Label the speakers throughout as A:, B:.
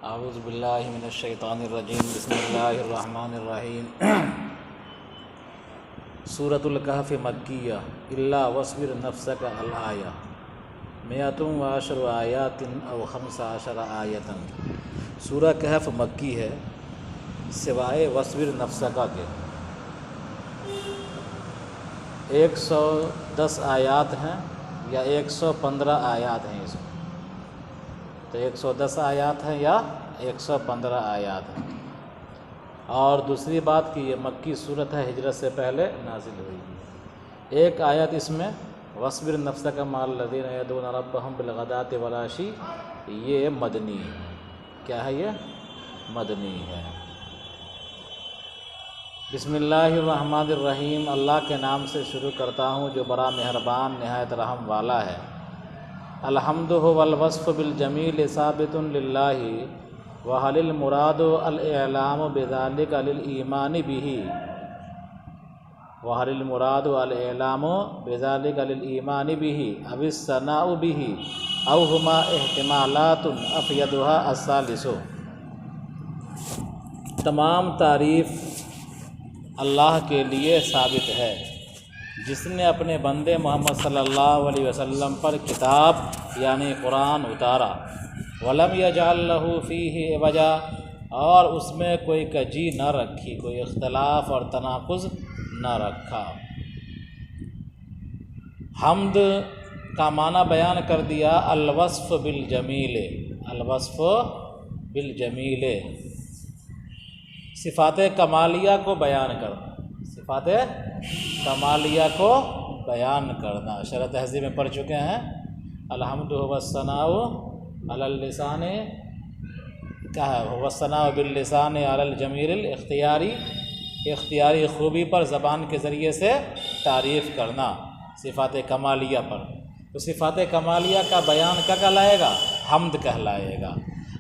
A: اعوذ باللہ من الشیطان الرجیم بسم اللہ الرحمن الرحیم سورۃ الکہف مکیہ الا واصبر نفسک الآیہ 110 آیات او 15 آیۃ۔ سورہ کہف مکی ہے سوائے واصبر نفسک کے 110 آیات ہیں یا 115 آیات ہیں، اس میں تو 110 آیات ہیں یا 115 آیات ہیں۔ اور دوسری بات کہ یہ مکی صورت ہے، ہجرت سے پہلے نازل ہوئی ہے۔ ایک آیت اس میں وَاصْبِرْ نَفْسَكَ مَعَ الَّذِينَ يَدْعُونَ رَبَّهُمْ بِالْغَدَاةِ وَالْعَشِيِّ، یہ مدنی ہے۔ کیا ہے یہ؟ مدنی ہے۔ بسم اللہ الرحمن الرحیم، اللہ کے نام سے شروع کرتا ہوں جو بڑا مہربان نہایت رحم والا ہے۔ الحمد والوصف بالجمیل ثابت للہ وحل المراد الاعلام بذلک للایمان به، وحل المراد الاعلام بذلک للایمان به او الثناء به او ہما احتمالات افیدها الثالث۔ تمام تعریف اللہ کے لیے ثابت ہے جس نے اپنے بندے محمد صلی اللہ علیہ وسلم پر کتاب یعنی قرآن اتارا، وَلَمْ يَجْعَلْ لَهُ فِيهِ عِوَجًا، اور اس میں کوئی کجی نہ رکھی، کوئی اختلاف اور تناقض نہ رکھا۔ حمد کا معنی بیان کر دیا، الوصف بالجمیل، الوصف بالجمیل، صفات کمالیہ کو بیان کرنا، صفات کمالیہ کو بیان کرنا۔ شرح تہذیب میں پڑھ چکے ہیں، الحمد والثناء علی اللسان، کیا ہے؟ والثناء باللسان علی الجمیل الاختیاری، اختیاری خوبی پر زبان کے ذریعے سے تعریف کرنا صفات کمالیہ پر۔ تو صفات کمالیہ کا بیان کیا کہلائے گا؟ حمد کہلائے گا۔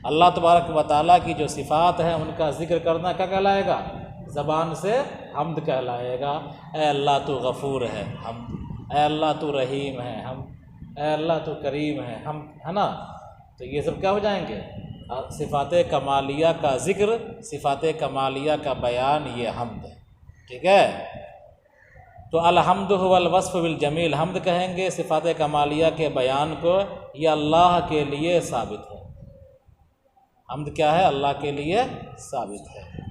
A: اللہ تبارک و تعالیٰ کی جو صفات ہیں ان کا ذکر کرنا کیا کہلائے گا؟ زبان سے حمد کہلائے گا۔ اے اللہ تو غفور ہے، حمد۔ اے اللہ تو رحیم ہے، حمد۔ اے اللہ تو کریم ہے، حمد، ہے نا؟ تو یہ سب کیا ہو جائیں گے؟ صفات کمالیہ کا ذکر، صفات کمالیہ کا بیان، یہ حمد ہے۔ ٹھیک ہے؟ تو الحمد هو الوصف بالجمیل، حمد کہیں گے صفات کمالیہ کے بیان کو، یہ اللہ کے لیے ثابت ہے۔ حمد کیا ہے؟ اللہ کے لیے ثابت ہے۔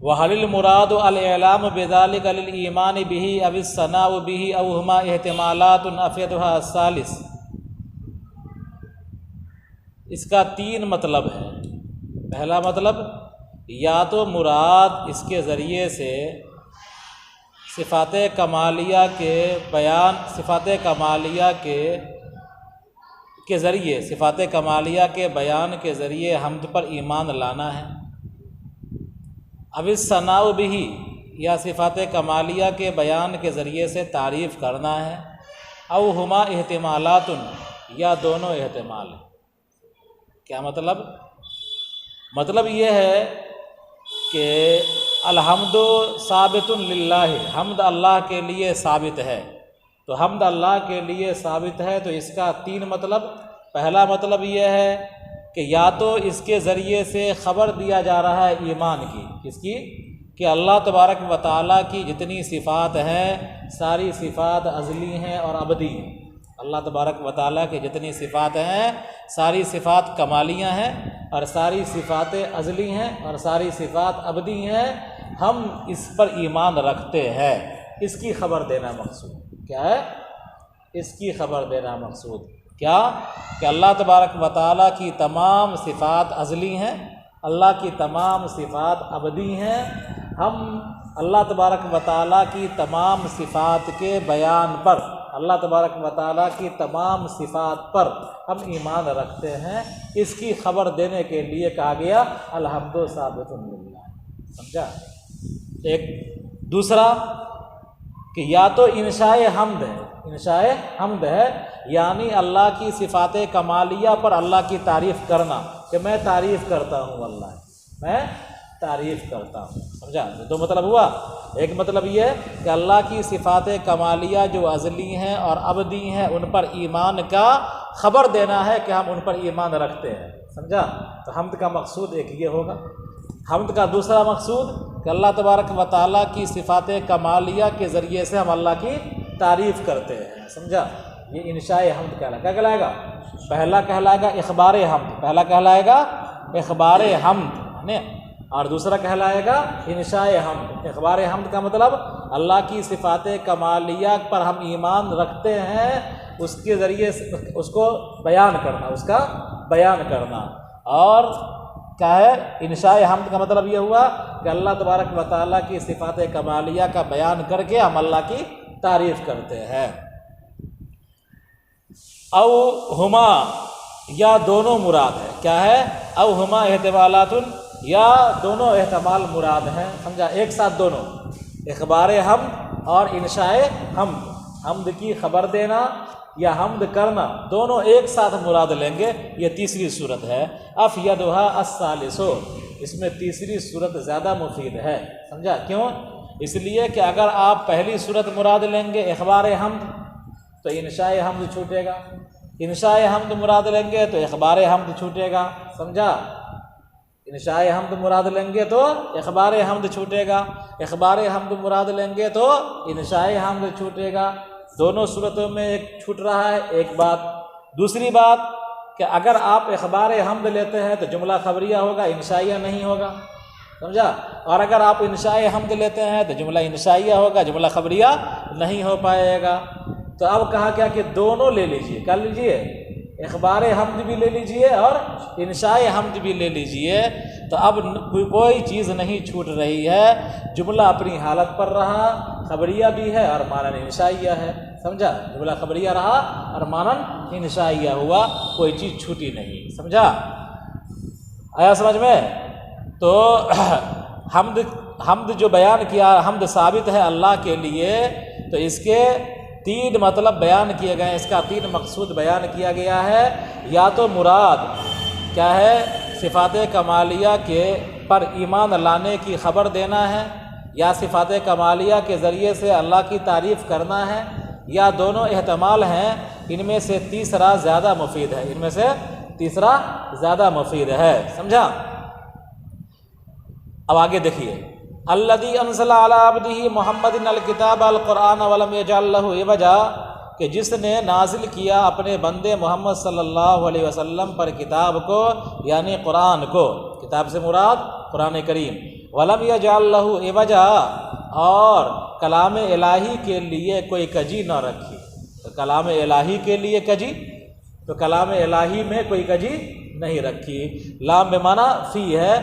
A: وَحَلِ الْمُرَادُ الْإِعْلَامُ بِذَلِكَ لِلْإِيمَانِ بِهِ أَوِ الثَّنَاءُ بِهِ أَوْ هُمَا احتمالات أَفْيَدُهَا الثَّالِث۔ اس کا تین مطلب ہے۔ پہلا مطلب، یا تو مراد اس کے ذریعے سے صفات کمالیہ کے بیان، صفات کمالیہ کے ذریعے، صفات کمالیہ کے بیان کے ذریعے حمد پر ایمان لانا ہے۔ اب الثناء بہ، یا صفات کمالیہ کے بیان کے ذریعے سے تعریف کرنا ہے۔ او ہما احتمالات، یا دونوں احتمال ہیں۔ کیا مطلب؟ مطلب یہ ہے کہ الحمد ثابت للہ، حمد اللہ کے لیے ثابت ہے۔ تو حمد اللہ کے لیے ثابت ہے تو اس کا تین مطلب۔ پہلا مطلب یہ ہے کہ یا تو اس کے ذریعے سے خبر دیا جا رہا ہے ایمان کی، کس کی؟ کہ اللہ تبارک و تعالیٰ کی جتنی صفات ہیں ساری صفات ازلی ہیں اور ابدی ہیں۔ اللہ تبارک و تعالیٰ کی جتنی صفات ہیں ساری صفات کمالیہ ہیں اور ساری صفات ازلی ہیں اور ساری صفات ابدی ہیں۔ ہم اس پر ایمان رکھتے ہیں، اس کی خبر دینا مقصود۔ کیا ہے؟ اس کی خبر دینا مقصود۔ کیا؟ کہ اللہ تبارک و تعالیٰ کی تمام صفات ازلی ہیں، اللہ کی تمام صفات ابدی ہیں۔ ہم اللہ تبارک و تعالیٰ کی تمام صفات کے بیان پر، اللہ تبارک و تعالیٰ کی تمام صفات پر ہم ایمان رکھتے ہیں۔ اس کی خبر دینے کے لیے کہا گیا الحمد ثابت للہ۔ سمجھا؟ ایک دوسرا کہ یا تو انشاء حمد ہے، انشاء حمد ہے یعنی اللہ کی صفات کمالیہ پر اللہ کی تعریف کرنا، کہ میں تعریف کرتا ہوں اللہ، میں تعریف کرتا ہوں. سمجھا؟ دو مطلب ہوا. ایک مطلب یہ کہ اللہ کی صفات کمالیہ جو ازلی ہیں اور ابدی ہیں ان پر ایمان کا خبر دینا ہے کہ ہم ان پر ایمان رکھتے ہیں. سمجھا؟ تو حمد کا مقصود ایک یہ ہوگا. حمد کا دوسرا مقصود کہ اللہ تبارک و تعالیٰ کی صفات کمالیہ کے ذریعے سے ہم اللہ کی تعریف کرتے ہیں. سمجھا؟ یہ انشاء حمد کہلائے. کیا کہلائے گا؟ پہلا کہلائے گا اخبار حمد. پہلا کہلائے گا اخبار حمد اور دوسرا کہلائے گا انشاء حمد. اخبار حمد کا مطلب اللہ کی صفات کمالیہ پر ہم ایمان رکھتے ہیں، اس کے ذریعے سے اس کو بیان کرنا، اس کا بیان کرنا. اور کیا ہے انشاء حمد کا مطلب یہ ہوا کہ اللہ تبارک و تعالیٰ کی صفات کمالیہ کا بیان کر کے ہم اللہ کی تعریف کرتے ہیں. او ہما یا دونوں مراد ہے. کیا ہے؟ او ہما احتمالات یا دونوں احتمال مراد ہیں. سمجھا؟ ایک ساتھ دونوں اخبار حمد اور انشاء حمد، حمد کی خبر دینا یا حمد کرنا، دونوں ایک ساتھ مراد لیں گے. یہ تیسری صورت ہے. افیدھا الثالث، اس میں تیسری صورت زیادہ مفید ہے. سمجھا؟ کیوں؟ اس لیے کہ اگر آپ پہلی صورت مراد لیں گے اخبار حمد تو انشاء حمد چھوٹے گا، انشاء حمد مراد لیں گے تو اخبار حمد چھوٹے گا. سمجھا؟ انشاء حمد مراد لیں گے تو اخبار حمد چھوٹے گا، اخبار حمد مراد لیں گے تو انشاء حمد چھوٹے گا. دونوں صورتوں میں ایک چھوٹ رہا ہے. ایک بات. دوسری بات کہ اگر آپ اخبار حمد لیتے ہیں تو جملہ خبریہ ہوگا، انشائیہ نہیں ہوگا. سمجھا؟ اور اگر آپ انشاء حمد لیتے ہیں تو جملہ انشائیہ ہوگا، جملہ خبریہ نہیں ہو پائے گا. تو اب کہا کیا کہ دونوں لے لیجئے. کر لیجئے، اخبار حمد بھی لے لیجئے اور انشاء حمد بھی لے لیجئے. تو اب کوئی چیز نہیں چھوٹ رہی ہے، جملہ اپنی حالت پر رہا، خبریہ بھی ہے اور مانن انشائیہ ہے. سمجھا؟ جملہ خبریہ رہا اور مانن انشائیہ ہوا، کوئی چیز چھوٹی نہیں. سمجھا؟ آیا سمجھ میں؟ تو حمد جو بیان کیا، حمد ثابت ہے اللہ کے لیے، تو اس کے تین مطلب بیان کیے گئے ہیں، اس کا تین مقصود بیان کیا گیا ہے. یا تو مراد کیا ہے؟ صفات کمالیہ کے پر ایمان لانے کی خبر دینا ہے، یا صفات کمالیہ کے ذریعے سے اللہ کی تعریف کرنا ہے، یا دونوں احتمال ہیں. ان میں سے تیسرا زیادہ مفید ہے، ان میں سے تیسرا زیادہ مفید ہے. سمجھا؟ اب آگے دیکھیے. الذی انزل علی عبدہ محمد الکتاب القرآن ولم یجعل لہ عوجا، کہ جس نے نازل کیا اپنے بندے محمد صلی اللہ علیہ وسلم پر کتاب کو، یعنی قرآن کو. کتاب سے مراد قرآن کریم. ولم یجعل لہ عوجا، اور کلام الہی کے لیے کوئی کجی نہ رکھی. تو کلام الہی کے لیے کجی، تو کلام الہی میں کوئی کجی نہیں رکھی. لام بمعنی فی ہے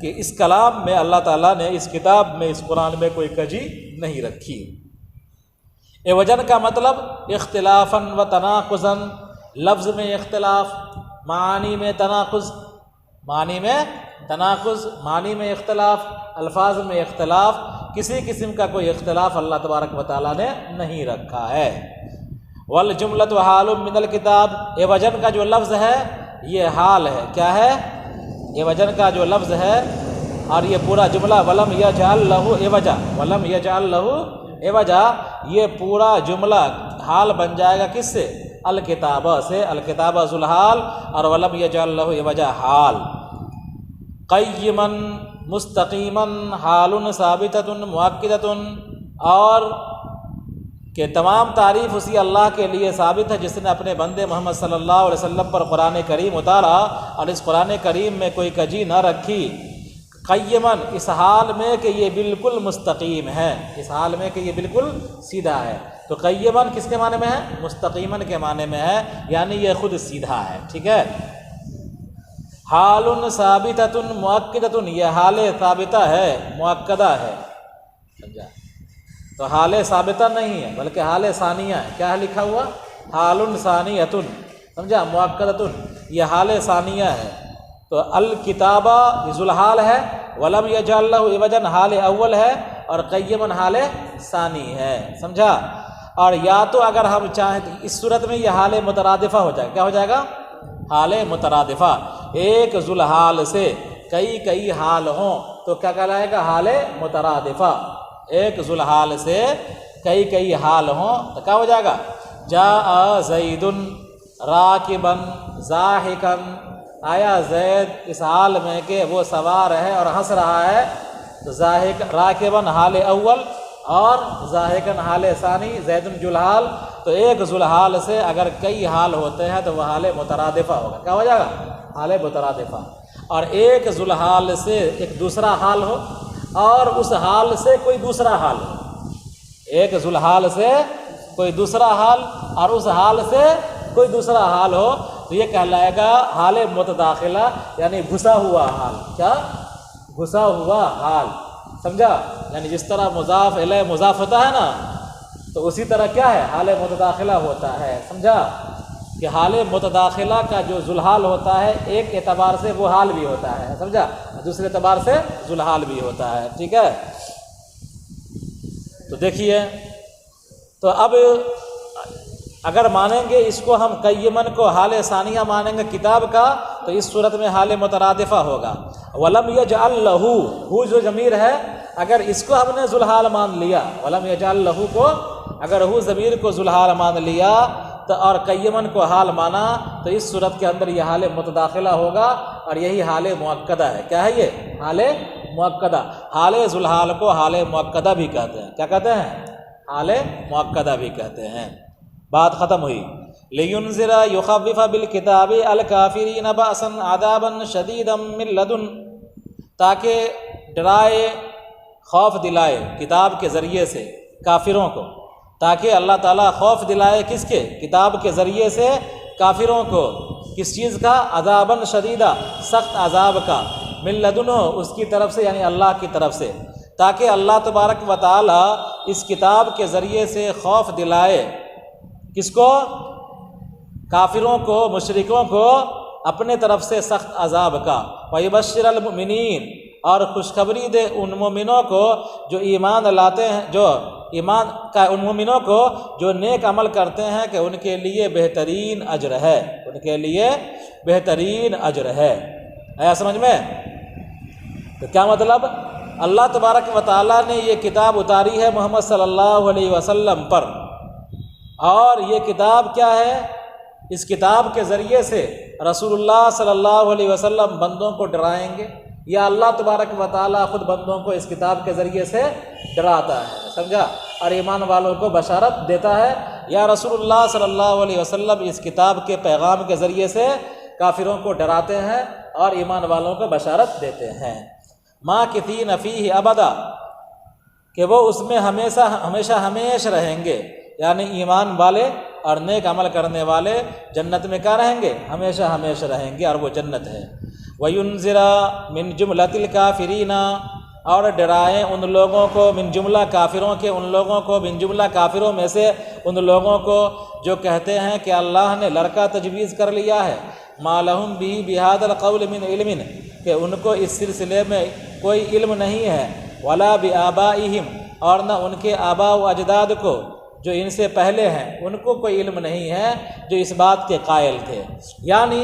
A: کہ اس کلام میں اللہ تعالیٰ نے، اس کتاب میں، اس قرآن میں کوئی کجی نہیں رکھی. وجن کا مطلب اختلافاً و تناقضاً، لفظ میں اختلاف، معانی میں تناقض، معنی میں تناقض، معنی میں اختلاف، الفاظ میں اختلاف. کسی قسم کا کوئی اختلاف اللہ تبارک و تعالیٰ نے نہیں رکھا ہے. والجملۃ حال من الکتاب، وجن کا جو لفظ ہے یہ حال ہے. کیا ہے؟ یہ وجن کا جو لفظ ہے اور یہ پورا جملہ ولم یجعل لہ عوجا، ولم یجعل لہ عوجا، یہ پورا جملہ حال بن جائے گا کس سے؟ الکتابہ سے. الکتابہ ذو الحال اور ولم یجعل لہ عوجا حال. قیما مستقیما حال ثابتۃ مؤکدۃ، اور کہ تمام تعریف اسی اللہ کے لیے ثابت ہے جس نے اپنے بندے محمد صلی اللہ علیہ وسلم پر قرآن کریم اتارا اور اس قرآن کریم میں کوئی کجی نہ رکھی. قیماً، اس حال میں کہ یہ بالکل مستقیم ہے، اس حال میں کہ یہ بالکل سیدھا ہے. تو قیماً کس کے معنی میں ہے؟ مستقیماً کے معنی میں ہے، یعنی یہ خود سیدھا ہے. ٹھیک ہے. حال ثابتۃ مؤکدۃ، یہ حال ثابتہ ہے، مؤکدہ ہے. سمجھا؟ تو حال ثابتہ نہیں ہے بلکہ حال ثانیہ ہے. کیا لکھا ہوا؟ حال ثانیۃ. سمجھا؟ مؤکدۃ، یہ حال ثانیہ ہے. تو الکتابہ ذو الحال ہے، ولم یجعل لہ عوجا حال اول ہے، اور قیماً حال ثانی ہے. سمجھا؟ اور یا تو اگر ہم چاہیں تو اس صورت میں یہ حال مترادفہ ہو جائے گا. کیا ہو جائے گا؟ حال مترادفہ. ایک ذو الحال سے کئی حال ہوں تو کیا کہلائے گا؟ حال مترادفہ. ایک ذوالحال سے کئی حال ہوں تو کیا ہو جائے گا؟ جاء زید راکبا ضاحکا، آیا زید اس حال میں کہ وہ سوار ہے اور ہنس رہا ہے. تو ضاحک راکبا حال اول اور ضاحکا حال ثانی، زید ذوالحال. تو ایک ذوالحال سے اگر کئی حال ہوتے ہیں تو وہ حال مترادفہ ہوگا. کیا ہو جائے گا؟ حال مترادفہ. اور ایک ذوالحال سے ایک دوسرا حال ہو اور اس حال سے کوئی دوسرا حال ہو. ایک ذوالحال سے کوئی دوسرا حال اور اس حال سے کوئی دوسرا حال ہو تو یہ کہلائے گا حال متداخلہ، یعنی گھسا ہوا حال. کیا؟ گھسا ہوا حال. سمجھا؟ یعنی جس طرح مضاف الیہ مضاف ہوتا ہے نا، تو اسی طرح کیا ہے؟ حال متداخلہ ہوتا ہے. سمجھا کہ حال متداخلہ کا جو ذوالحال ہوتا ہے ایک اعتبار سے وہ حال بھی ہوتا ہے. سمجھا؟ دوسرے اعتبار سے ذوالحال بھی ہوتا ہے. ٹھیک ہے؟ تو دیکھیے، تو اب اگر مانیں گے اس کو ہم قیمن کو حال ثانیہ مانیں گے کتاب کا، تو اس صورت میں حال مترادفہ ہوگا. ولم یجعل لہ، ہو جو ضمیر ہے، اگر اس کو ہم نے ذوالحال مان لیا، ولم یجعل لہ کو اگر ہو ضمیر کو ذوالحال مان لیا تو اور قیمن کو حال مانا، تو اس صورت کے اندر یہ حال متداخلہ ہوگا اور یہی حال مؤکدہ ہے. کیا ہے یہ؟ حال مؤکدہ. حال ذوالحال کو حال مؤکدہ بھی کہتے ہیں. کیا کہتے ہیں؟ حال مؤکدہ بھی کہتے ہیں. بات ختم ہوئی. لینذر یخوف بالکتاب الکافرین بأسا عذابا شدیدا من لدن، تاکہ ڈرائے، خوف دلائے کتاب کے ذریعے سے کافروں کو. تاکہ اللہ تعالیٰ خوف دلائے کس کے؟ کتاب کے ذریعے سے کافروں کو. کس چیز کا؟ عذابا شدیدا، سخت عذاب کا. من لدنہ، اس کی طرف سے، یعنی اللہ کی طرف سے. تاکہ اللہ تبارک و تعالیٰ اس کتاب کے ذریعے سے خوف دلائے کس کو؟ کافروں کو، مشرکوں کو اپنے طرف سے سخت عذاب کا. وَيُبَشِّرَ الْمُؤْمِنِينَ، اور خوشخبری دے ان مومنوں کو جو ایمان لاتے ہیں، جو ایمان کا، ان مومنوں کو جو نیک عمل کرتے ہیں کہ ان کے لیے بہترین اجر ہے. ان کے لیے بہترین اجر ہے. آیا سمجھ میں؟ تو کیا مطلب؟ اللہ تبارک و تعالیٰ نے یہ کتاب اتاری ہے محمد صلی اللہ علیہ وسلم پر، اور یہ کتاب کیا ہے؟ اس کتاب کے ذریعے سے رسول اللہ صلی اللہ علیہ وسلم بندوں کو ڈرائیں گے، یا اللہ تبارک و تعالیٰ خود بندوں کو اس کتاب کے ذریعے سے ڈراتا ہے. سمجھا؟ اور ایمان والوں کو بشارت دیتا ہے، یا رسول اللہ صلی اللہ علیہ وسلم اس کتاب کے پیغام کے ذریعے سے کافروں کو ڈراتے ہیں اور ایمان والوں کو بشارت دیتے ہیں. ماکثین فیہ ابدا، کہ وہ اس میں ہمیشہ رہیں گے. یعنی ایمان والے اور نیک عمل کرنے والے جنت میں کیا رہیں گے؟ ہمیشہ رہیں گے، اور وہ جنت ہے. وَيُنذِرَ مِن جُمْلَةِ الْكَافِرِينَ، اور ڈرائیں ان لوگوں کو، من جملہ کافروں کے، ان لوگوں کو، من جملہ کافروں میں سے ان لوگوں کو جو کہتے ہیں کہ اللہ نے لڑکا تجویز کر لیا ہے. مَا لَهُمْ بِهِ بِهَذَا الْقَوْلِ مِنْ عِلْمٍ، کہ ان کو اس سلسلے میں کوئی علم نہیں ہے. وَلَا بِآبَائِهِمْ، اور نہ ان کے آباء و اجداد کو جو ان سے پہلے ہیں، ان کو کوئی علم نہیں ہے جو اس بات کے قائل تھے. یعنی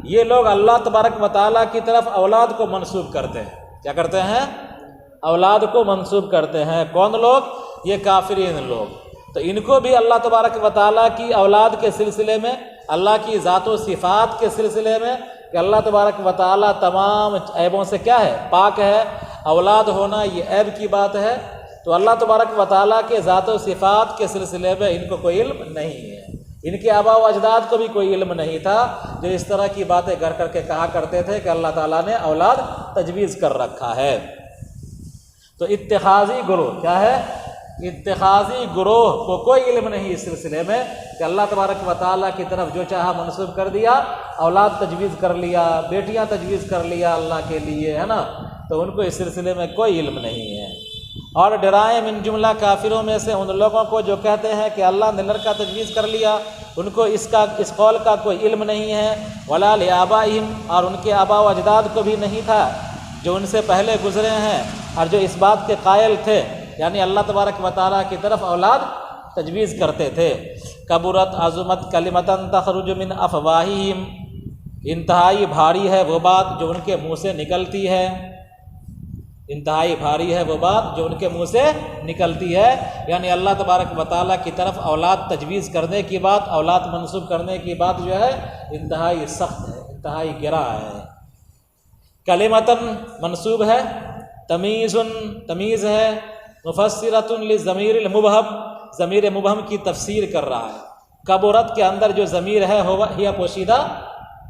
A: یہ لوگ اللہ تبارک و تعالیٰ کی طرف اولاد کو منسوب کرتے ہیں. کیا کرتے ہیں؟ اولاد کو منسوب کرتے ہیں. کون لوگ؟ یہ کافرین لوگ. تو ان کو بھی اللہ تبارک و تعالیٰ کی اولاد کے سلسلے میں، اللہ کی ذات و صفات کے سلسلے میں، کہ اللہ تبارک و تعالیٰ تمام عیبوں سے کیا ہے؟ پاک ہے. اولاد ہونا یہ عیب کی بات ہے. تو اللہ تبارک و تعالیٰ کے ذات و صفات کے سلسلے میں ان کو کوئی علم نہیں ہے. ان کے آباء و اجداد کو بھی کوئی علم نہیں تھا جو اس طرح کی باتیں گھر کر کے کہا کرتے تھے کہ اللہ تعالیٰ نے اولاد تجویز کر رکھا ہے. تو اتخاذی گروہ کیا ہے؟ اتخاذی گروہ کو کوئی علم نہیں اس سلسلے میں کہ اللہ تبارک و تعالیٰ کی طرف جو چاہا منسوب کر دیا، اولاد تجویز کر لیا، بیٹیاں تجویز کر لیا اللہ کے لیے، ہے نا. تو ان کو اس سلسلے میں کوئی علم نہیں ہے. اور ڈرائیں من جملہ کافروں میں سے ان لوگوں کو جو کہتے ہیں کہ اللہ نے لڑکا تجویز کر لیا، ان کو اس قول کا کوئی علم نہیں ہے. ولا لآبائہم، اور ان کے آباء و اجداد کو بھی نہیں تھا جو ان سے پہلے گزرے ہیں اور جو اس بات کے قائل تھے، یعنی اللہ تبارک و تعالیٰ کی طرف اولاد تجویز کرتے تھے. کبرت عظمت کلمتاً تخرج من افواہہم، انتہائی بھاری ہے وہ بات جو ان کے منہ سے نکلتی ہے. انتہائی بھاری ہے وہ بات جو ان کے منہ سے نکلتی ہے، یعنی اللہ تبارک و تعالیٰ کی طرف اولاد تجویز کرنے کی بات، اولاد منسوب کرنے کی بات جو ہے انتہائی سخت ہے، انتہائی گرا ہے۔ کلمتاً منسوب ہے، تمیز ہے، مفسرۃ للضمیر المبہم، ضمیر مبہم کی تفسیر کر رہا ہے۔ کبرت کے اندر جو ضمیر ہے ہی پوشیدہ،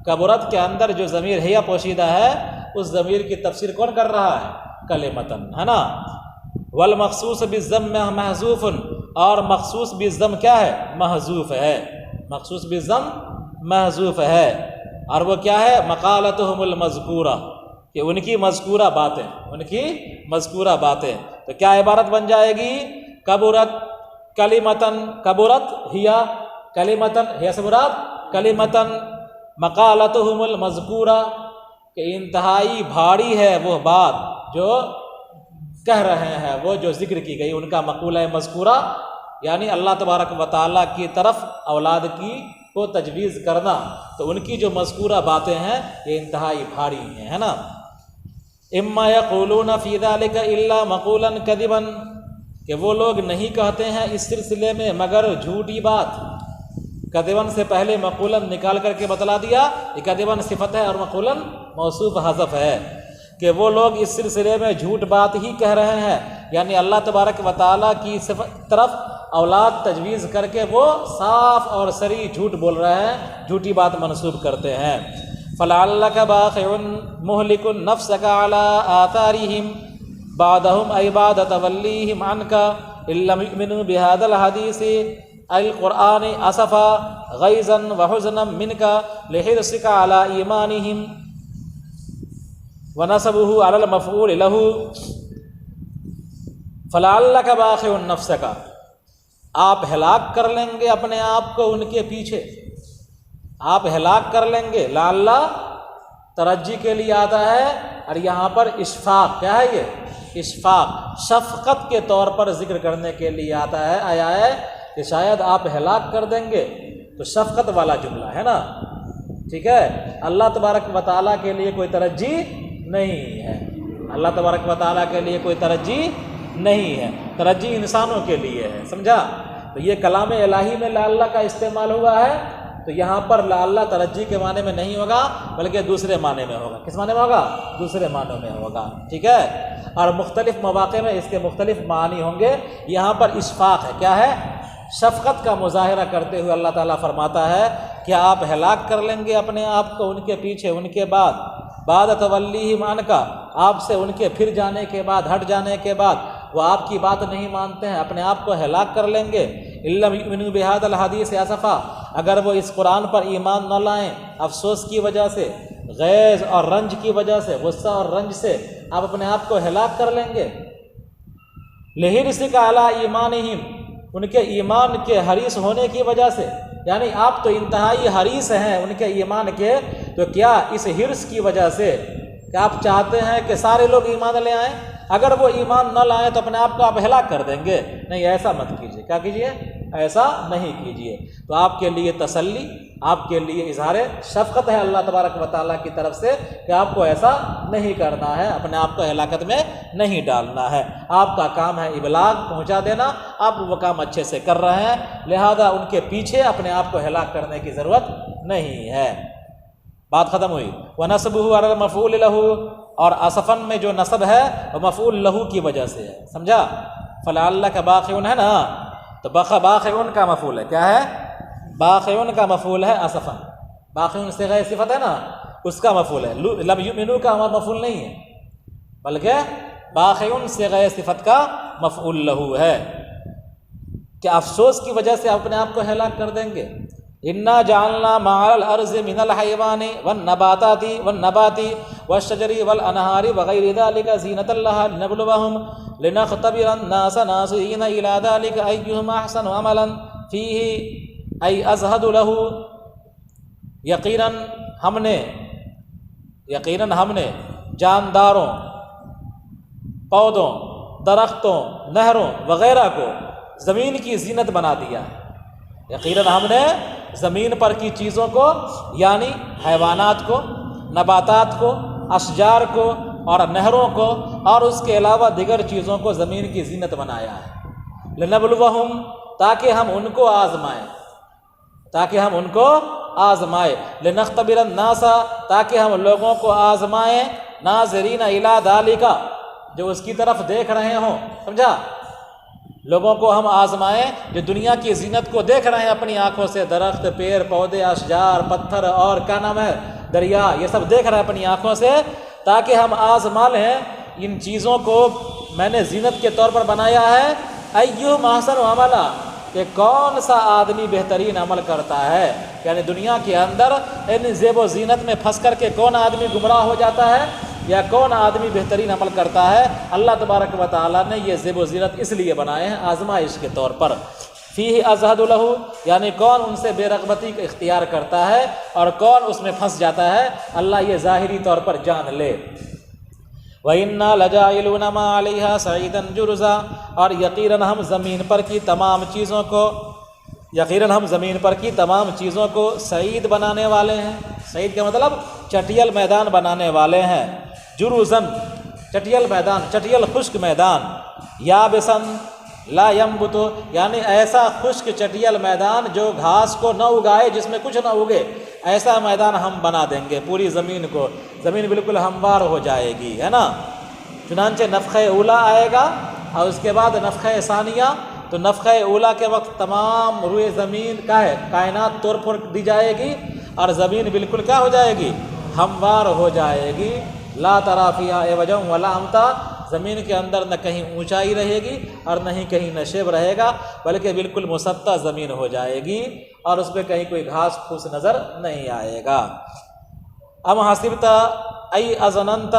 A: کبرت کے اندر جو ضمیر ہے پوشیدہ ہے، اس ضمیر کی تفسیر کون کر رہا ہے؟ کلمتاً، ہے نا۔ والمخصوص بالضم محذوف، اور مخصوص بالضم کیا ہے؟ محذوف ہے، مخصوص بالضم محذوف ہے۔ اور وہ کیا ہے؟ مقالتہم المذکورہ، کہ ان کی مذکورہ باتیں، ان کی مذکورہ باتیں۔ تو کیا عبارت بن جائے گی؟ کبرت کلمتاً، کبرت ہیا کلمتاً، ہیا سے مراد کلمتاً، مقالتہم المذکورہ، کہ انتہائی بھاری ہے وہ بات جو کہہ رہے ہیں، وہ جو ذکر کی گئی ان کا مقولہ مذکورہ، یعنی اللہ تبارک و تعالیٰ کی طرف اولاد کی کو تجویز کرنا، تو ان کی جو مذکورہ باتیں ہیں یہ انتہائی بھاری ہیں، ہے نا۔ اما یقولون فی ذلک الا مقولا کذبا، کہ وہ لوگ نہیں کہتے ہیں اس سلسلے میں مگر جھوٹی بات۔ کذباً سے پہلے مقولاً نکال کر کے بتلا دیا، یہ کذباً صفت ہے اور مقولاً موصوف حذف ہے، کہ وہ لوگ اس سلسلے میں جھوٹ بات ہی کہہ رہے ہیں، یعنی اللہ تبارک و تعالیٰ کی طرف اولاد تجویز کر کے وہ صاف اور صریح جھوٹ بول رہے ہیں، جھوٹی بات منسوب کرتے ہیں۔ فَلَعَلَّكَ بَاخِعٌ مُهْلِكٌ نَفْسَكَ عَلَىٰ آثَارِهِمْ بَعْدَهُمْ أَيْ بَعْدَ تَوَلِّيهِمْ عَنْكَ إِن لَّمْ يُؤْمِنُوا بِهَٰذَا الْحَدِيثِ القرآن أسفا غيظا وحزنا منك لحرصك على إيمانهم، ونسبه على المفعول له۔ فلعلك باخع نفسك، آپ ہلاک کر لیں گے اپنے آپ کو ان کے پیچھے، آپ ہلاک کر لیں گے۔ لعل ترجی کے لیے آتا ہے، اور یہاں پر اشفاق، کیا ہے یہ؟ اشفاق، شفقت کے طور پر ذکر کرنے کے لیے آتا ہے، آیا ہے کہ شاید آپ ہلاک کر دیں گے، تو شفقت والا جملہ ہے نا، ٹھیک ہے۔ اللہ تبارک و تعالیٰ کے لیے کوئی ترجی نہیں ہے، اللہ تبارک و تعالیٰ کے لیے کوئی ترجی نہیں ہے، ترجی انسانوں کے لیے ہے، سمجھا؟ تو یہ کلام الہی میں لا اللہ کا استعمال ہوا ہے، تو یہاں پر لا اللہ ترجی کے معنی میں نہیں ہوگا، بلکہ دوسرے معنی میں ہوگا۔ کس معنی میں ہوگا؟ دوسرے معنی میں ہوگا، ٹھیک ہے۔ اور مختلف مواقع میں اس کے مختلف معنی ہوں گے۔ یہاں پر اشفاق ہے، کیا ہے؟ شفقت کا مظاہرہ کرتے ہوئے اللہ تعالیٰ فرماتا ہے کہ آپ ہلاک کر لیں گے اپنے آپ کو ان کے پیچھے، ان کے بعد، بعد تولیہم عنک، آپ سے ان کے پھر جانے کے بعد، ہٹ جانے کے بعد وہ آپ کی بات نہیں مانتے ہیں، اپنے آپ کو ہلاک کر لیں گے۔ ان لم یؤمنوا بہذا الحدیث اسفا، اگر وہ اس قرآن پر ایمان نہ لائیں افسوس کی وجہ سے، غیظ اور رنج کی وجہ سے، غصہ اور رنج سے آپ اپنے آپ کو ہلاک کر لیں گے۔ لحرصک علی ایمانہم، ان کے ایمان کے حریص ہونے کی وجہ سے، یعنی آپ تو انتہائی حریص ہیں ان کے ایمان کے، تو کیا اس حرص کی وجہ سے کہ آپ چاہتے ہیں کہ سارے لوگ ایمان لے آئیں، اگر وہ ایمان نہ لائیں تو اپنے آپ کو آپ ہلاک کر دیں گے؟ نہیں، ایسا مت کیجیے۔ کیا کیجیے؟ ایسا نہیں کیجیے۔ تو آپ کے لیے تسلی، آپ کے لیے اظہار شفقت ہے اللہ تبارک و تعالیٰ کی طرف سے کہ آپ کو ایسا نہیں کرنا ہے، اپنے آپ کو ہلاکت میں نہیں ڈالنا ہے۔ آپ کا کام ہے ابلاغ، پہنچا دینا، آپ وہ کام اچھے سے کر رہے ہیں، لہذا ان کے پیچھے اپنے آپ کو ہلاک کرنے کی ضرورت نہیں ہے۔ بات ختم ہوئی۔ وَنَصْبُهُ عَلَى الْمَفْعُولِ لَهُ، اور اسفن میں جو نصب ہے وہ مفعول لہو کی وجہ سے ہے، سمجھا؟ فَلَعَلَّكَ بَاخِعٌ ہے نا، تو باخعٌ کا مفعول ہے، کیا ہے؟ باخعٌ کا مفعول ہے اسفن، باخعٌ صیغہ صفت ہے نا، اس کا مفعول ہے۔ لم یؤمنوا کا مفعول نہیں ہے، بلکہ باخعٌ صیغہ صفت کا مفعول لہو ہے، کہ افسوس کی وجہ سے اپنے آپ کو ہلاک کر دیں گے۔ انا جعلنا ما علی الارض من الحیوان والنباتات والشجر والانہار وغیر ذلك زینۃ لها لنختبر الناس ناظرین الی ذلك ایہم احسن عملا فیہ ای ازہد له، یقیناً ہم نے جانداروں، پودوں، درختوں، نہروں وغیرہ کو زمین کی زینت بنا دیا ہے۔ یقیناً ہم نے زمین پر کی چیزوں کو، یعنی حیوانات کو، نباتات کو، اشجار کو، اور نہروں کو اور اس کے علاوہ دیگر چیزوں کو زمین کی زینت بنایا ہے، لنبلوہم تاکہ ہم ان کو آزمائیں، لنختبر الناس تاکہ ہم لوگوں کو آزمائیں، ناظرین الی ذالک جو اس کی طرف دیکھ رہے ہوں، سمجھا؟ لوگوں کو ہم آزمائیں جو دنیا کی زینت کو دیکھ رہے ہیں اپنی آنکھوں سے، درخت، پیڑ پودے، اشجار، پتھر اور کیا نام ہے دریا، یہ سب دیکھ رہے ہیں اپنی آنکھوں سے، تاکہ ہم آزما لیں ان چیزوں کو میں نے زینت کے طور پر بنایا ہے، ایہم احسن عملا کہ کون سا آدمی بہترین عمل کرتا ہے، یعنی دنیا کے اندر ان زیب و زینت میں پھنس کر کے کون آدمی گمراہ ہو جاتا ہے یا کون آدمی بہترین عمل کرتا ہے۔ اللہ تبارک و تعالیٰ نے یہ زیب و زینت اس لیے بنائے ہیں آزمائش کے طور پر۔ فیہ ازہد لہ یعنی کون ان سے بے رغبتی کا اختیار کرتا ہے اور کون اس میں پھنس جاتا ہے، اللہ یہ ظاہری طور پر جان لے۔ وَإِنَّا لَجَاعِلُونَ مَا عَلَيْهَا صَعِيدًا جُرُزًا اور یقیناً ہم زمین پر کی تمام چیزوں کو سعید بنانے والے ہیں۔ سعید کا مطلب چٹیل میدان بنانے والے ہیں، جرزن چٹیل میدان، چٹیل خشک میدان، یابسن لا ينبت یعنی ایسا خشک چٹیل میدان جو گھاس کو نہ اگائے، جس میں کچھ نہ اگے، ایسا میدان ہم بنا دیں گے پوری زمین کو، زمین بالکل ہموار ہو جائے گی، ہے نا۔ چنانچہ نفخہ اولا آئے گا اور اس کے بعد نفخہ ثانیہ، تو نفخہ اولا کے وقت تمام روئے زمین کا ہے کائنات توڑ پھوڑ دی جائے گی اور زمین بالکل کیا ہو جائے گی، ہموار ہو جائے گی، لا تری فیہا عوجا ولا امتا، زمین کے اندر نہ کہیں اونچائی رہے گی اور نہ ہی کہیں نشیب رہے گا، بلکہ بالکل مسطح زمین ہو جائے گی اور اس پہ کہیں کوئی گھاس پھوس نظر نہیں آئے گا۔ ام حسبت ای ازننت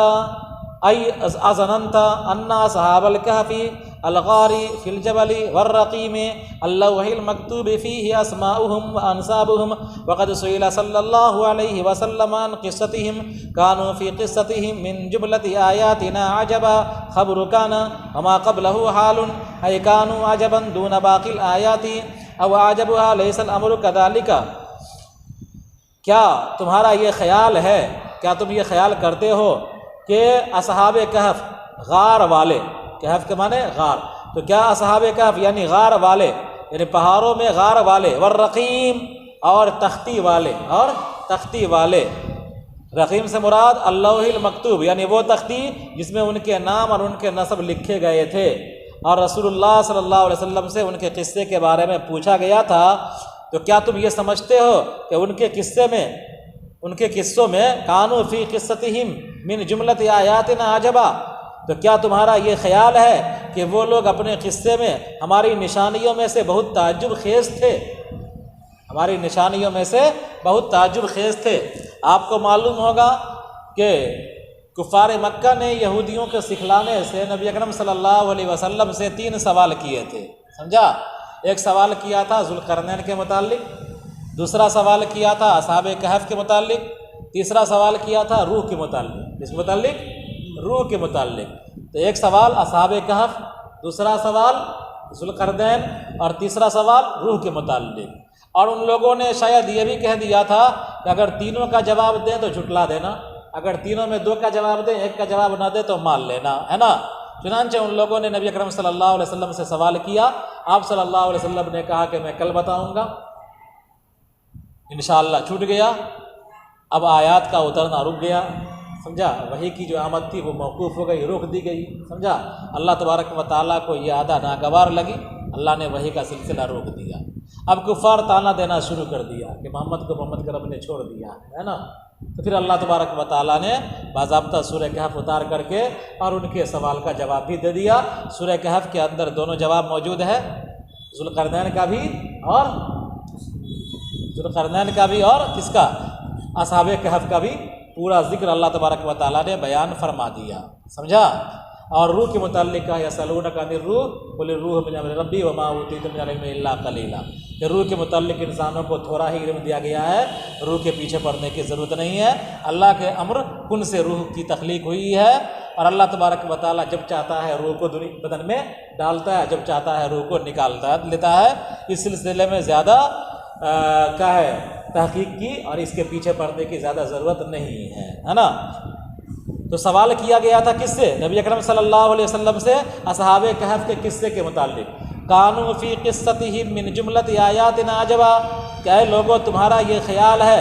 A: ان اصحاب الکہف الغار فی الجبل والرقیم اللوح المکتوب فیہ اسماؤہم وانسابہم وقد سئل صلی اللہ علیہ وسلم عن قصتہم کانوا فی قصتہم من جملۃ آیاتنا عجبا خبر کان وما قبلہ حال ای کانوا عجبا دون باقی الآیات او عجبها لیس الامر کذالک، کیا تمہارا یہ خیال ہے، کیا تم یہ خیال کرتے ہو کہ اصحاب کہف غار والے، کہف کے معنی غار، تو کیا اصحاب کہف یعنی غار والے، یعنی پہاڑوں میں غار والے، والرقیم اور تختی والے، رقیم سے مراد اللوح المکتوب یعنی وہ تختی جس میں ان کے نام اور ان کے نسب لکھے گئے تھے، اور رسول اللہ صلی اللہ علیہ وسلم سے ان کے قصے کے بارے میں پوچھا گیا تھا، تو کیا تم یہ سمجھتے ہو کہ ان کے قصوں میں کانوا فی قصتہم من جملۃ آیاتنا عجبا، تو کیا تمہارا یہ خیال ہے کہ وہ لوگ اپنے قصے میں ہماری نشانیوں میں سے بہت تعجب خیز تھے؟ آپ کو معلوم ہوگا کہ کفار مکہ نے یہودیوں کے سکھلانے سے نبی اکرم صلی اللہ علیہ وسلم سے 3 سوال کیے تھے، سمجھا؟ ایک سوال کیا تھا ذوالقرنین کے متعلق، دوسرا سوال کیا تھا اصحاب کہف کے متعلق، تیسرا سوال کیا تھا روح کے متعلق۔ کس کے متعلق؟ روح کے متعلق۔ تو ایک سوال اصحاب کہف، دوسرا سوال ذوالقرنین اور تیسرا سوال روح کے متعلق، اور ان لوگوں نے شاید یہ بھی کہہ دیا تھا کہ اگر تینوں کا جواب دیں تو جھٹلا دینا، اگر تینوں میں 2 کا جواب دیں 1 کا جواب نہ دے تو مان لینا، ہے نا۔ چنانچہ ان لوگوں نے نبی اکرم صلی اللہ علیہ وسلم سے سوال کیا، آپ صلی اللہ علیہ وسلم نے کہا کہ میں کل بتاؤں گا، انشاءاللہ چھوٹ گیا، اب آیات کا اترنا رک گیا، سمجھا؟ وحی کی جو آمد تھی وہ موقوف ہو گئی، روک دی گئی، سمجھا؟ اللہ تبارک و تعالیٰ کو یہ عادہ ناگوار لگی، اللہ نے وحی کا سلسلہ روک دیا۔ اب کفار تانا دینا شروع کر دیا کہ محمد کو رب نے چھوڑ دیا ہے نا۔ تو پھر اللہ تبارک و تعالیٰ نے باضابطہ سورہ کہف اتار کر کے اور ان کے سوال کا جواب بھی دے دیا۔ سورہ کہف کے اندر دونوں جواب موجود ہے، ذوالقرنین کا بھی اور کس کا؟ اصحاب کہف کا بھی پورا ذکر اللہ تبارک و تعالیٰ نے بیان فرما دیا، سمجھا؟ اور روح کے متعلق کہا یسألونک عن الروح قل الروح من امر ربی وما اوتیتم من العلم الا قلیلا، کہ روح کے متعلق انسانوں کو تھوڑا ہی علم دیا گیا ہے، روح کے پیچھے پڑنے کی ضرورت نہیں ہے۔ اللہ کے امر کن سے روح کی تخلیق ہوئی ہے، اور اللہ تبارک و تعالیٰ جب چاہتا ہے روح کو بدن میں ڈالتا ہے، جب چاہتا ہے روح کو نکالتا لیتا ہے۔ اس سلسلے میں زیادہ کیا ہے تحقیق کی اور اس کے پیچھے پڑنے کی زیادہ ضرورت نہیں ہے نا۔ تو سوال کیا گیا تھا کس سے؟ نبی اکرم صلی اللہ علیہ وسلم سے اصحاب کہف کے قصے کے متعلق۔ کانوا فی قصتہم من جملۃ آیاتنا عجبا، کہ اے لوگوں تمہارا یہ خیال ہے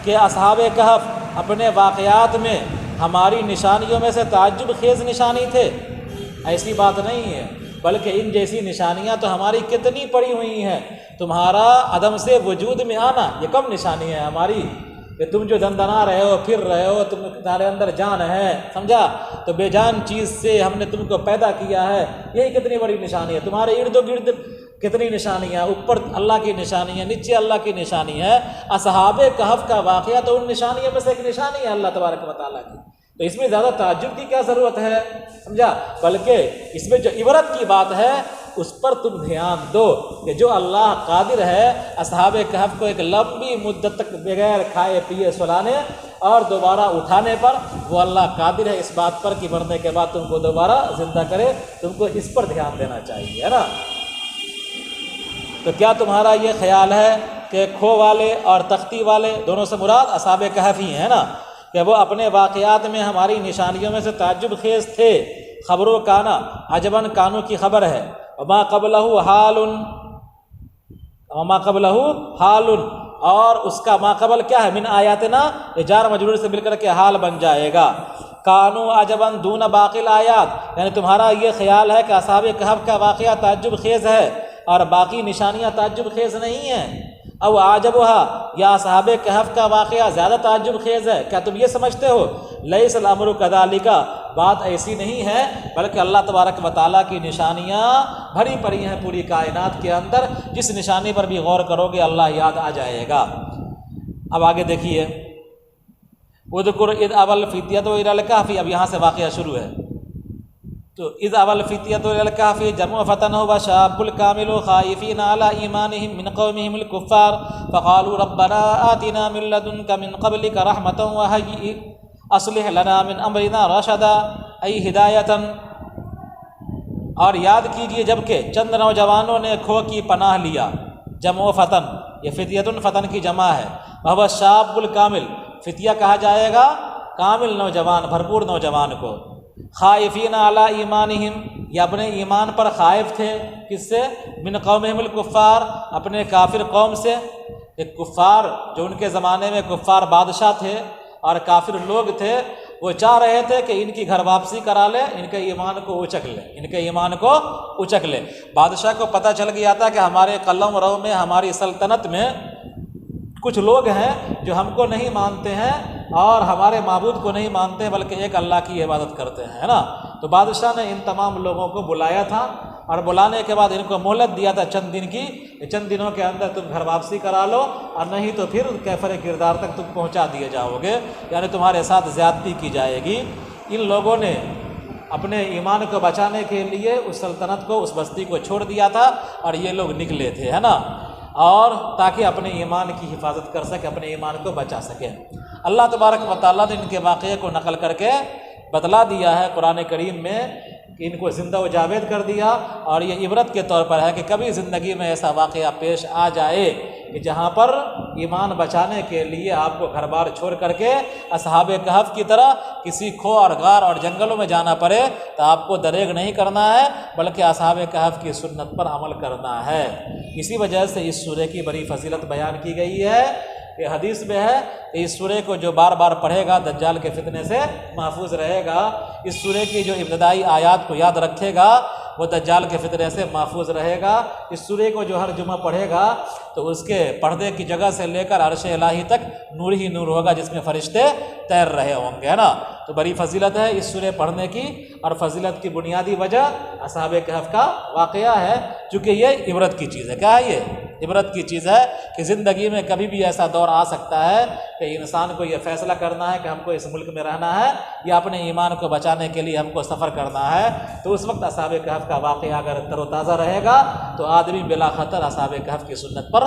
A: کہ اصحاب کہف اپنے واقعات میں ہماری نشانیوں میں سے تعجب خیز نشانی تھے؟ ایسی بات نہیں ہے، بلکہ ان جیسی نشانیاں تو ہماری کتنی پڑی ہوئی ہیں۔ تمہارا عدم سے وجود میں آنا یہ کم نشانی ہے ہماری، کہ تم جو دندنا رہے ہو، پھر رہے ہو، تمہارے اندر جان ہے، سمجھا؟ تو بے جان چیز سے ہم نے تم کو پیدا کیا ہے، یہی کتنی بڑی نشانی ہے۔ تمہارے ارد گرد کتنی نشانیاں، اوپر اللہ کی نشانی ہے، نیچے اللہ کی نشانی ہے۔ اصحاب کہف کا واقعہ تو ان نشانیوں میں سے ایک نشانی ہے اللہ تبارک و تعالیٰ کی، تو اس میں زیادہ تعجب کی کیا ضرورت ہے، سمجھا؟ بلکہ اس میں جو عبرت کی بات ہے اس پر تم دھیان دو کہ جو اللہ قادر ہے اصحاب کہف کو ایک لمبی مدت تک بغیر کھائے پیے سلانے اور دوبارہ اٹھانے پر، وہ اللہ قادر ہے اس بات پر کہ مرنے کے بعد تم کو دوبارہ زندہ کرے۔ تم کو اس پر دھیان دینا چاہیے، ہے نا؟ تو کیا تمہارا یہ خیال ہے کہ کھو والے اور تختی والے دونوں سے مراد اصحاب کہف ہی ہیں نا، کہ وہ اپنے واقعات میں ہماری نشانیوں میں سے تعجب خیز تھے؟ خبرو کانا عجباً کانو کی خبر ہے، وما قبلہ حال، اور اس کا ما قبل کیا ہے؟ من آیاتنا، یہ جار مجرور سے مل کر کے حال بن جائے گا۔ کانو عجباً دون باقی الآیات، یعنی تمہارا یہ خیال ہے کہ اصحاب کہف کا واقعہ تعجب خیز ہے اور باقی نشانیاں تعجب خیز نہیں ہیں۔ او عجبها، یا اصحاب کہف کا واقعہ زیادہ تعجب خیز ہے، کیا تم یہ سمجھتے ہو؟ لیس الامر کذالک، بات ایسی نہیں ہے، بلکہ اللہ تبارک و تعالیٰ کی نشانیاں بھری پڑی ہیں پوری کائنات کے اندر، جس نشانی پر بھی غور کرو گے اللہ یاد آ جائے گا۔ اب آگے دیکھیے، اذکر اذ اوی الفتیۃ الی الکہف، اب یہاں سے واقعہ شروع ہے۔ تو اذ اوی الفتیۃ الی الکہف جمع فتن وشاب الکامل خائفین علی ایمانہم من قومہم الکفار فقالوا ربنا آتنا من لدنک من قبلک رحمۃ وہیئ اصلح لنا من امرنا رشدا، ای ہدایتاً۔ اور یاد کیجئے جب کہ چند نوجوانوں نے کھو کی پناہ لیا، جمع فتن، یہ فتیۃ فتن کی جمع ہے، وہو الشاب الکامل، فتیہ کہا جائے گا کامل نوجوان، بھرپور نوجوان کو۔ خائفین علی ایمانہم، یہ اپنے ایمان پر خائف تھے، کس سے؟ من قومہم الکفار، اپنے کافر قوم سے۔ ایک کفار جو ان کے زمانے میں کفار بادشاہ تھے اور کافر لوگ تھے، وہ چاہ رہے تھے کہ ان کی گھر واپسی کرا لے، ان کے ایمان کو اچک لے، ان کے ایمان کو اچک لے۔ بادشاہ کو پتہ چل گیا تھا کہ ہمارے قلم رو میں، ہماری سلطنت میں کچھ لوگ ہیں جو ہم کو نہیں مانتے ہیں اور ہمارے معبود کو نہیں مانتے بلکہ ایک اللہ کی عبادت کرتے ہیں، ہے نا؟ تو بادشاہ نے ان تمام لوگوں کو بلایا تھا اور بلانے کے بعد ان کو مہلت دیا تھا چند دن کی، چند دنوں کے اندر تم گھر واپسی کرا لو اور نہیں تو پھر کیفر کردار تک تم پہنچا دیے جاؤ گے، یعنی تمہارے ساتھ زیادتی کی جائے گی۔ ان لوگوں نے اپنے ایمان کو بچانے کے لیے اس سلطنت کو، اس بستی کو چھوڑ دیا تھا اور یہ لوگ نکلے تھے، ہے نا، اور تاکہ اپنے ایمان کی حفاظت کر سکے، اپنے ایمان کو بچا سکے۔ اللہ تبارک و تعالیٰ نے ان کے واقعے کو نقل کر کے بتلا دیا ہے قرآن کریم میں کہ ان کو زندہ و جاوید کر دیا، اور یہ عبرت کے طور پر ہے کہ کبھی زندگی میں ایسا واقعہ پیش آ جائے کہ جہاں پر ایمان بچانے کے لیے آپ کو گھر بار چھوڑ کر کے اصحاب کہف کی طرح کسی کھو اور غار اور جنگلوں میں جانا پڑے، تو آپ کو دریغ نہیں کرنا ہے بلکہ اصحاب کہف کی سنت پر عمل کرنا ہے۔ اسی وجہ سے اس سورہ کی بڑی فضیلت بیان کی گئی ہے کہ حدیث میں ہے کہ اس سورہ کو جو بار بار پڑھے گا دجال کے فتنے سے محفوظ رہے گا، اس سورہ کی جو ابتدائی آیات کو یاد رکھے گا وہ دجال کے فتنے سے محفوظ رہے گا۔ اس سورہ کو جو ہر جمعہ پڑھے گا تو اس کے پردے کی جگہ سے لے کر عرش الہی تک نور ہی نور ہوگا جس میں فرشتے تیر رہے ہوں گے، ہے نا۔ تو بڑی فضیلت ہے اس سورہ پڑھنے کی، اور فضیلت کی بنیادی وجہ اصحاب کہف کا واقعہ ہے، چونکہ یہ عبرت کی چیز ہے۔ کیا ہے؟ یہ عبرت کی چیز ہے کہ زندگی میں کبھی بھی ایسا دور آ سکتا ہے کہ انسان کو یہ فیصلہ کرنا ہے کہ ہم کو اس ملک میں رہنا ہے یا اپنے ایمان کو بچانے کے لیے ہم کو سفر کرنا ہے، تو اس وقت اصحاب کہف کا واقعہ اگر تر و تازہ رہے گا تو آدمی بلا خطر اصحاب کہف کی سنت پر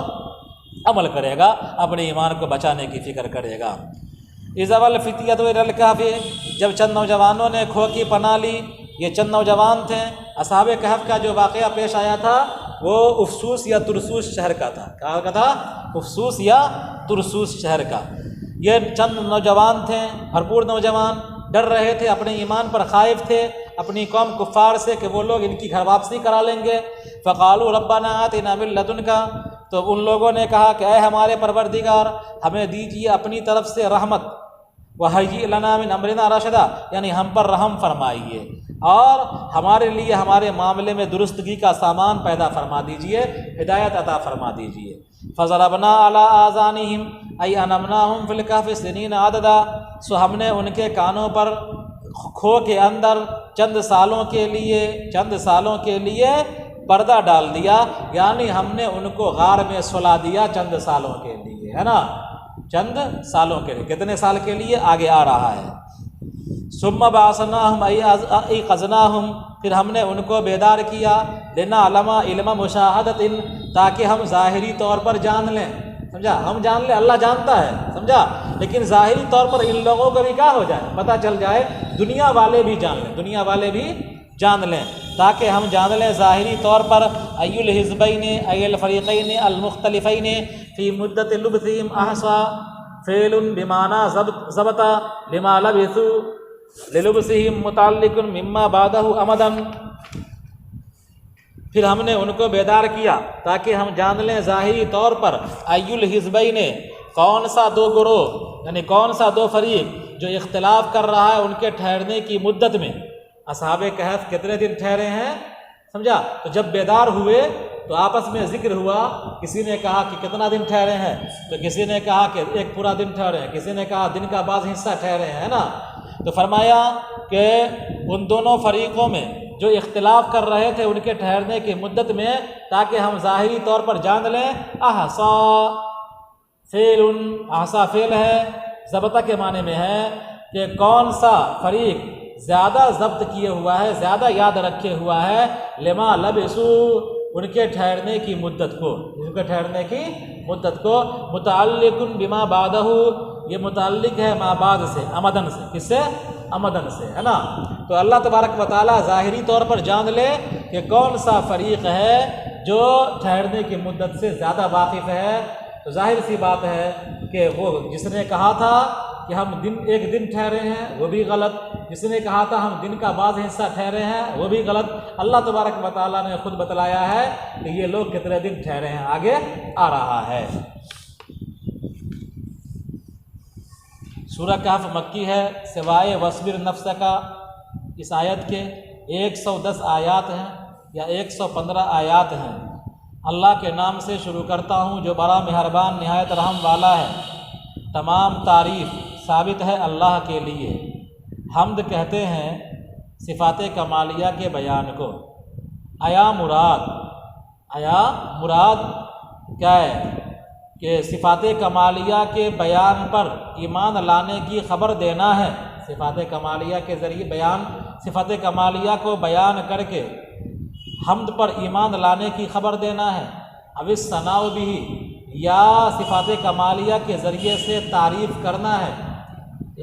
A: عمل کرے گا، اپنے ایمان کو بچانے کی فکر کرے گا۔ اذا الفتیۃ الی الکہف، جب چند نوجوانوں نے کھو کی پناہ لی، یہ چند نوجوان تھے۔ اصحاب کہف کا جو واقعہ پیش آیا تھا وہ افسوس یا ترسوس شہر کا تھا۔ کہاں کا تھا؟ افسوس یا ترسوس شہر کا۔ یہ چند نوجوان تھے، بھرپور نوجوان، ڈر رہے تھے، اپنے ایمان پر خائف تھے اپنی قوم کفار سے کہ وہ لوگ ان کی گھر واپسی کرا لیں گے۔ فقالوا ربنا آتنا من لدنک، تو ان لوگوں نے کہا کہ اے ہمارے پروردگار ہمیں دیجیے اپنی طرف سے رحمت، وہیئ لنا من امرنا رشدا، یعنی ہم پر رحم فرمائیے اور ہمارے لیے ہمارے معاملے میں درستگی کا سامان پیدا فرما دیجیے، ہدایت عطا فرما دیجیے۔ فضربنا علی آذانہم ای انمناہم فی الکہف سنین عددا، سو ہم نے ان کے کانوں پر کھو کے اندر چند سالوں کے لیے پردہ ڈال دیا، یعنی ہم نے ان کو غار میں سلا دیا چند سالوں کے لیے، ہے نا، چند سالوں کے لیے، کتنے سال کے لیے آگے آ رہا ہے۔ ثم بعثناہم ایقظناہم، پھر ہم نے ان کو بیدار کیا، لنعلم علم مشاہدۃ، تاکہ ہم ظاہری طور پر جان لیں، سمجھا، ہم جان لیں، اللہ جانتا ہے، سمجھا، لیکن ظاہری طور پر ان لوگوں کو بھی کیا ہو جائے، پتہ چل جائے، دنیا والے بھی جان لیں، دنیا والے بھی جان لیں، تاکہ ہم جان لیں ظاہری طور پر ای الحزبین ای الفریقین المختلفین فی مدت لبثہم احصا، فعل بمعنی ضبط لما لبثوا للبثہم متعلق مما بعدہ امدا۔ پھر ہم نے ان کو بیدار کیا تاکہ ہم جان لیں ظاہری طور پر ای الحزبین، کون سا دو گروہ، یعنی کون سا دو فریق جو اختلاف کر رہا ہے ان کے ٹھہرنے کی مدت میں۔ اصحاب کہف کتنے دن ٹھہرے ہیں، سمجھا، تو جب بیدار ہوئے تو آپس میں ذکر ہوا، کسی نے کہا کہ کتنا دن ٹھہرے ہیں، تو کسی نے کہا کہ ایک پورا دن ٹھہرے ہیں، کسی نے کہا دن کا بعض حصہ ٹھہرے ہیں، ہے نا۔ تو فرمایا کہ ان دونوں فریقوں میں جو اختلاف کر رہے تھے ان کے ٹھہرنے کی مدت میں، تاکہ ہم ظاہری طور پر جان لیں، احصا فعل، احصا فعل ہے، ضبطہ کے معنی میں ہے کہ کون سا فریق زیادہ ضبط کیے ہوا ہے، زیادہ یاد رکھے ہوا ہے، لما لبثوا، ان کے ٹھہرنے کی مدت کو، ان کے ٹھہرنے کی مدت کو، متعلق بما بعدہ، یہ متعلق ہے ما بعد سے، امدن سے، کس سے، امدن سے، ہے نا۔ تو اللہ تبارک و تعالیٰ ظاہری طور پر جان لے کہ کون سا فریق ہے جو ٹھہرنے کی مدت سے زیادہ واقف ہے، تو ظاہر سی بات ہے کہ وہ جس نے کہا تھا کہ ہم ایک دن ٹھہرے ہیں وہ بھی غلط، جس نے کہا تھا ہم دن کا بعض حصہ ٹھہرے ہیں وہ بھی غلط۔ اللہ تبارک و تعالیٰ نے خود بتلایا ہے کہ یہ لوگ کتنے دن ٹھہرے ہیں، آگے آ رہا ہے۔ سورہ کہف مکی ہے، سوائے وصبر نفس کا، اس آیت کے 110 آیات ہیں یا 115 آیات ہیں۔ اللہ کے نام سے شروع کرتا ہوں جو بڑا مہربان نہایت رحم والا ہے۔ تمام تعریف ثابت ہے اللہ کے لیے۔ حمد کہتے ہیں صفات کمالیہ کے بیان کو۔ آیا مراد کیا ہے کہ صفات کمالیہ کے بیان پر ایمان لانے کی خبر دینا ہے، صفات کمالیہ کے ذریعے صفات کمالیہ کو بیان کر کے حمد پر ایمان لانے کی خبر دینا ہے۔ اب اس ثناء بھی، یا صفات کمالیہ کے ذریعے سے تعریف کرنا ہے،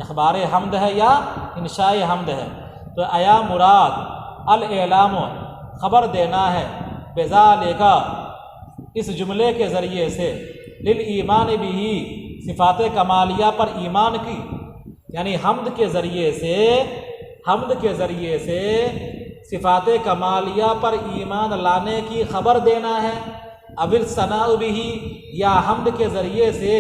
A: اخبار حمد ہے یا انشاء حمد ہے۔ تو آیا مراد الاعلام، خبر دینا ہے، بذالک، اس جملے کے ذریعے سے، للایمان بھی، صفات کمالیہ پر ایمان کی، یعنی حمد کے ذریعے سے صفات کمالیہ پر ایمان لانے کی خبر دینا ہے۔ اب الثناء بھی، یا حمد کے ذریعے سے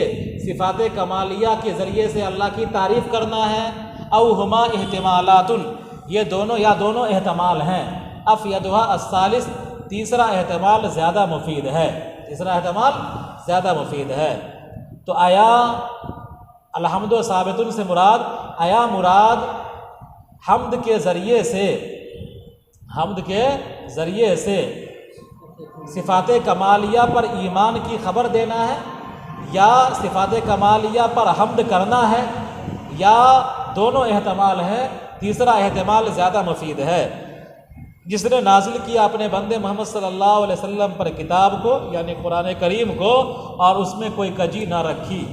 A: صفات کمالیہ کے ذریعے سے اللہ کی تعریف کرنا ہے۔ او ہما احتمالات، یہ دونوں احتمال ہیں۔ افیدھا الثالث، تیسرا احتمال زیادہ مفید ہے۔ تو آیا الحمد و ثابت سے مراد، آیا مراد حمد کے ذریعے سے صفات کمالیہ پر ایمان کی خبر دینا ہے، یا صفات کمالیہ پر حمد کرنا ہے، یا دونوں احتمال ہیں، تیسرا احتمال زیادہ مفید ہے۔ جس نے نازل کیا اپنے بندے محمد صلی اللہ علیہ وسلم پر کتاب کو، یعنی قرآن کریم کو، اور اس میں کوئی کجی نہ رکھی،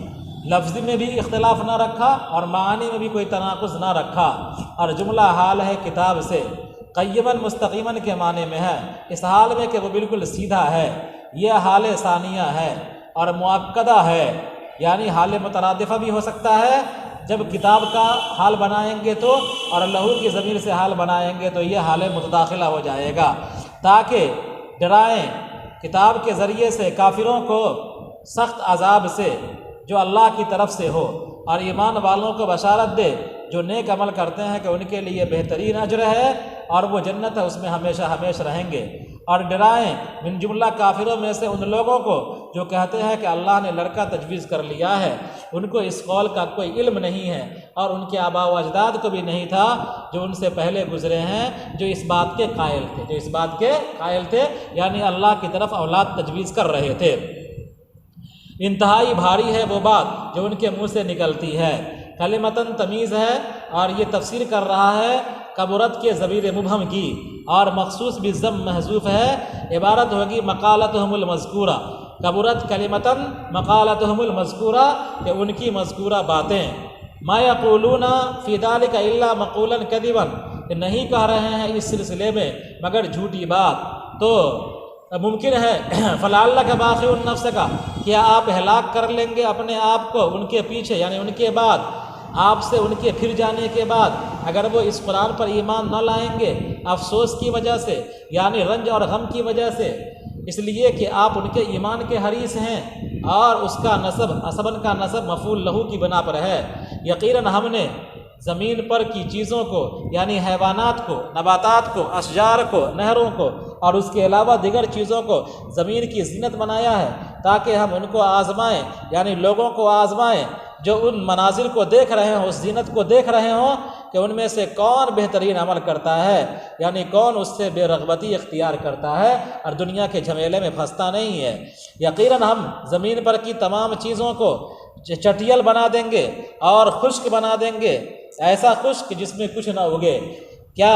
A: لفظ میں بھی اختلاف نہ رکھا اور معانی میں بھی کوئی تناقض نہ رکھا، اور جملہ حال ہے کتاب سے، قیماً مستقیماً کے معنی میں ہے، اس حال میں کہ وہ بالکل سیدھا ہے۔ یہ حال ثانیہ ہے اور مؤکدہ ہے، یعنی حال مترادفہ بھی ہو سکتا ہے، جب کتاب کا حال بنائیں گے تو اور لہو کی ضمیر سے حال بنائیں گے تو یہ حال متداخلہ ہو جائے گا، تاکہ ڈرائیں کتاب کے ذریعے سے کافروں کو سخت عذاب سے جو اللہ کی طرف سے ہو، اور ایمان والوں کو بشارت دے جو نیک عمل کرتے ہیں کہ ان کے لیے بہترین اجر ہے اور وہ جنت ہے، اس میں ہمیشہ ہمیشہ رہیں گے، اور ڈرائیں من جملہ کافروں میں سے ان لوگوں کو جو کہتے ہیں کہ اللہ نے لڑکا تجویز کر لیا ہے، ان کو اس قول کا کوئی علم نہیں ہے اور ان کے آباء و اجداد کو بھی نہیں تھا جو ان سے پہلے گزرے ہیں، جو اس بات کے قائل تھے یعنی اللہ کی طرف اولاد تجویز کر رہے تھے۔ انتہائی بھاری ہے وہ بات جو ان کے منہ سے نکلتی ہے، کلمتاً تمیز ہے، اور یہ تفسیر کر رہا ہے کبرت کے ضمیر مبہم کی، اور مخصوص بالضم محذوف ہے، عبارت ہوگی مقالتہم المذکورہ، کبرت کلمتاً مقالتہم المذکورہ، کہ ان کی مذکورہ باتیں، ما یقولون فی ذلک الا مقولا کذبا، کہ نہیں کہہ رہے ہیں اس سلسلے میں مگر جھوٹی بات، تو ممکن ہے فلعلک باخع نفسک، کیا آپ ہلاک کر لیں گے اپنے آپ کو ان کے پیچھے، یعنی ان کے بعد، آپ سے ان کے پھر جانے کے بعد اگر وہ اس قرآن پر ایمان نہ لائیں گے، افسوس کی وجہ سے، یعنی رنج اور غم کی وجہ سے، اس لیے کہ آپ ان کے ایمان کے حریص ہیں، اور اس کا نسب اسبن کا نسب مفعول لہو کی بنا پر ہے۔ یقیناً ہم نے زمین پر کی چیزوں کو، یعنی حیوانات کو، نباتات کو، اشجار کو، نہروں کو، اور اس کے علاوہ دیگر چیزوں کو زمین کی زینت بنایا ہے تاکہ ہم ان کو آزمائیں، یعنی لوگوں کو آزمائیں جو ان مناظر کو دیکھ رہے ہوں، اس زینت کو دیکھ رہے ہوں کہ ان میں سے کون بہترین عمل کرتا ہے، یعنی کون اس سے بے رغبتی اختیار کرتا ہے اور دنیا کے جھمیلے میں پھنستا نہیں ہے۔ یقیناً ہم زمین پر کی تمام چیزوں کو چٹیل بنا دیں گے اور خشک بنا دیں گے، ایسا خشک جس میں کچھ نہ اگے۔ کیا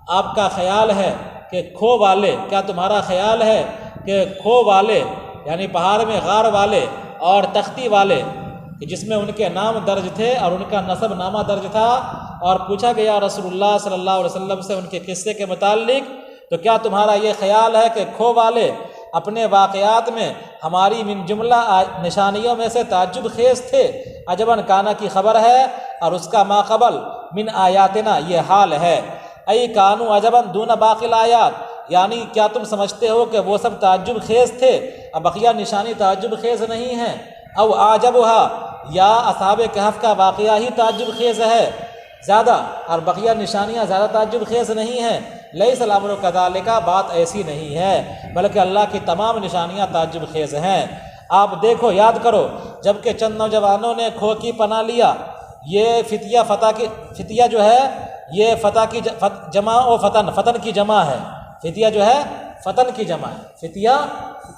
A: آپ کا خیال ہے کہ کیا تمہارا خیال ہے کہ کھو والے یعنی پہاڑ میں غار والے اور تختی والے، کہ جس میں ان کے نام درج تھے اور ان کا نسب نامہ درج تھا، اور پوچھا گیا رسول اللہ صلی اللہ علیہ وسلم سے ان کے قصے کے متعلق، تو کیا تمہارا یہ خیال ہے کہ کھو والے اپنے واقعات میں ہماری من جملہ نشانیوں میں سے تعجب خیز تھے؟ عجباً کانا کی خبر ہے، اور اس کا ما قبل من آیاتنا یہ حال ہے، ای کانو عجباً دون باقی الآیات، یعنی کیا تم سمجھتے ہو کہ وہ سب تعجب خیز تھے اور بقیہ نشانی تعجب خیز نہیں ہیں؟ او اعجبها، یا اصحاب کہف کا واقعہ ہی تعجب خیز ہے زیادہ اور بقیہ نشانیاں زیادہ تعجب خیز نہیں ہیں؟ لیس الامر کذالک، بات ایسی نہیں ہے، بلکہ اللہ کی تمام نشانیاں تعجب خیز ہیں۔ آپ دیکھو، یاد کرو، جب کہ چند نوجوانوں نے کھو کی پناہ لیا، یہ فتیہ جو ہے یہ فتح کی جمع و فتن کی جمع ہے، فتیہ جو ہے فتن کی جمع ہے، فتیہ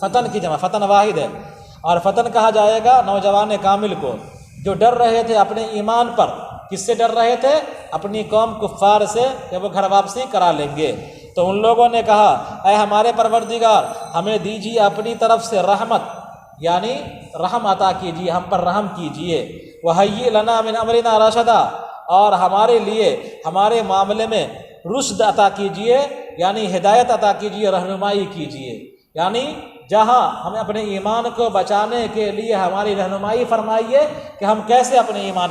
A: فتن کی جمع، فتن واحد ہے، اور فتن کہا جائے گا نوجوان کامل کو جو ڈر رہے تھے اپنے ایمان پر۔ کس سے ڈر رہے تھے؟ اپنی قوم کفار سے کہ وہ گھر واپسی کرا لیں گے۔ تو ان لوگوں نے کہا اے ہمارے پروردگار، ہمیں دیجیے اپنی طرف سے رحمت، یعنی رحم عطا کیجیے، ہم پر رحم کیجیے، وَهَيِّئْ لَنَا مِنْ أَمْرِنَا رَشَدًا، اور ہمارے لیے ہمارے معاملے میں رشد عطا کیجیے، یعنی ہدایت عطا کیجیے، رہنمائی کیجیے، یعنی جہاں ہمیں اپنے ایمان کو بچانے کے لیے ہماری رہنمائی فرمائیے کہ ہم کیسے اپنے ایمان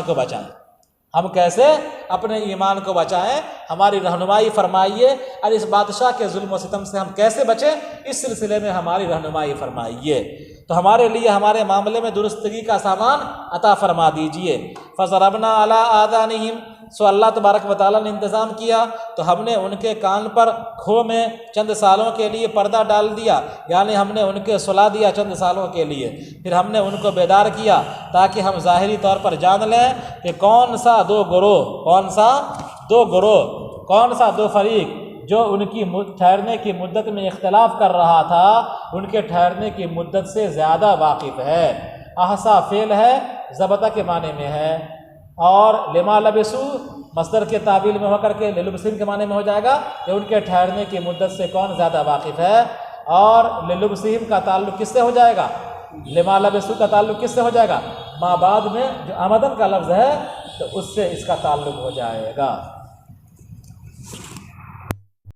A: کو بچائیں، ہماری رہنمائی فرمائیے، اور اس بادشاہ کے ظلم و ستم سے ہم کیسے بچیں، اس سلسلے میں ہماری رہنمائی فرمائیے، تو ہمارے لیے ہمارے معاملے میں درستگی کا سامان عطا فرما دیجئے۔ فَضَرَبْنَا عَلَىٰ آذَانِهِمْ، سو اللہ تبارک و تعالیٰ نے انتظام کیا تو ہم نے ان کے کان پر کھو میں چند سالوں کے لیے پردہ ڈال دیا، یعنی ہم نے ان کے سلا دیا چند سالوں کے لیے، پھر ہم نے ان کو بیدار کیا تاکہ ہم ظاہری طور پر جان لیں کہ کون سا دو فریق جو ان کی ٹھہرنے کی مدت میں اختلاف کر رہا تھا ان کے ٹھہرنے کی مدت سے زیادہ واقف ہے۔ احصا فعل ہے، ضبطہ کے معنی میں ہے، اور لما لبسو مصدر کے تعبیل میں ہو کر کے للبسین کے معنی میں ہو جائے گا کہ ان کے ٹھہرنے کی مدت سے کون زیادہ واقف ہے، اور للبسین کا تعلق کس سے ہو جائے گا؟ لما لبسو کا تعلق کس سے ہو جائے گا؟ ما بعد میں جو آمدن کا لفظ ہے تو اس سے اس کا تعلق ہو جائے گا۔